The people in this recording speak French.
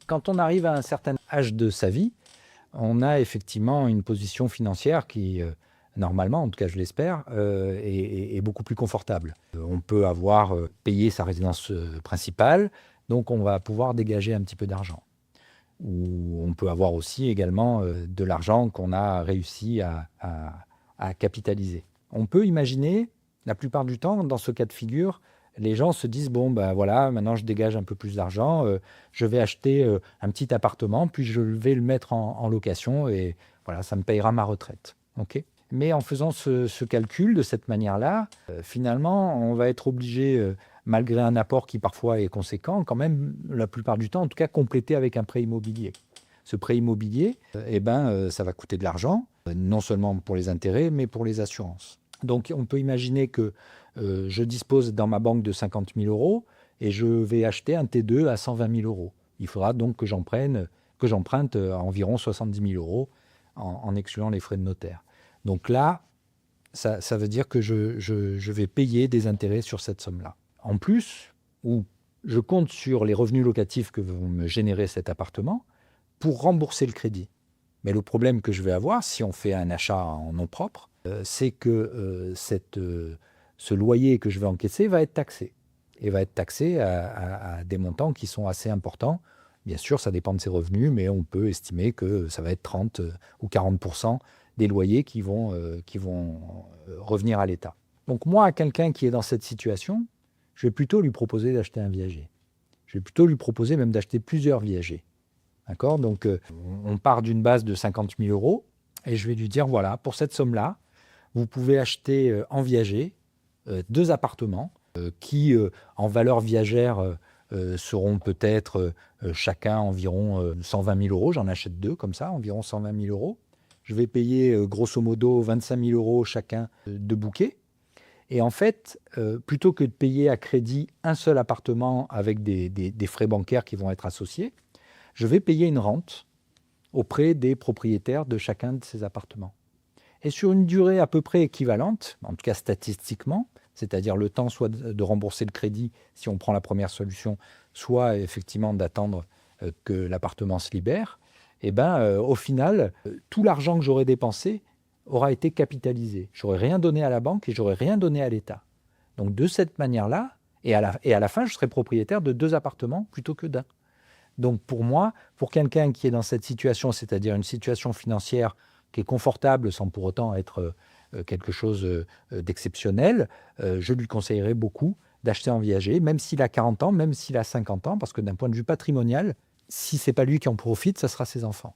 Quand on arrive à un certain âge de sa vie, on a effectivement une position financière qui, normalement, en tout cas je l'espère, est beaucoup plus confortable. On peut avoir payé sa résidence principale, donc on va pouvoir dégager un petit peu d'argent. Ou on peut avoir aussi également de l'argent qu'on a réussi à capitaliser. On peut imaginer, la plupart du temps, dans ce cas de figure, les gens se disent, bon, ben voilà, maintenant je dégage un peu plus d'argent, je vais acheter un petit appartement, puis je vais le mettre en location et voilà, ça me payera ma retraite. Ok. Mais en faisant ce calcul de cette manière-là, finalement, on va être obligé, malgré un apport qui parfois est conséquent, quand même, la plupart du temps, en tout cas, compléter avec un prêt immobilier. Ce prêt immobilier, ça va coûter de l'argent, non seulement pour les intérêts, mais pour les assurances. Donc on peut imaginer que je dispose dans ma banque de 50 000 euros et je vais acheter un T2 à 120 000 euros. Il faudra donc que j'emprunte environ 70 000 euros en excluant les frais de notaire. Donc là, ça veut dire que je vais payer des intérêts sur cette somme-là. En plus, ou je compte sur les revenus locatifs que vont me générer cet appartement pour rembourser le crédit. Mais le problème que je vais avoir, si on fait un achat en nom propre, c'est que ce loyer que je vais encaisser va être taxé. Et va être taxé à des montants qui sont assez importants. Bien sûr, ça dépend de ses revenus, mais on peut estimer que ça va être 30 ou 40% des loyers qui vont revenir à l'État. Donc moi, à quelqu'un qui est dans cette situation, je vais plutôt lui proposer d'acheter un viager. Je vais plutôt lui proposer même d'acheter plusieurs viagers. D'accord? Donc on part d'une base de 50 000 euros et je vais lui dire, voilà, pour cette somme-là, vous pouvez acheter en viager 2 appartements qui, en valeur viagère, seront peut-être chacun environ 120 000 euros. J'en achète 2 comme ça, environ 120 000 euros. Je vais payer grosso modo 25 000 euros chacun de bouquet. Et en fait, plutôt que de payer à crédit un seul appartement avec des frais bancaires qui vont être associés, je vais payer une rente auprès des propriétaires de chacun de ces appartements. Et sur une durée à peu près équivalente, en tout cas statistiquement, c'est-à-dire le temps soit de rembourser le crédit si on prend la première solution, soit effectivement d'attendre que l'appartement se libère, au final, tout l'argent que j'aurais dépensé aura été capitalisé. Je n'aurais rien donné à la banque et je n'aurais rien donné à l'État. Donc de cette manière-là, et à la fin, je serai propriétaire de 2 appartements plutôt que d'un. Donc pour moi, pour quelqu'un qui est dans cette situation, c'est-à-dire une situation financière qui est confortable sans pour autant être quelque chose d'exceptionnel, je lui conseillerais beaucoup d'acheter en viager, même s'il a 40 ans, même s'il a 50 ans, parce que d'un point de vue patrimonial, si ce n'est pas lui qui en profite, ce sera ses enfants.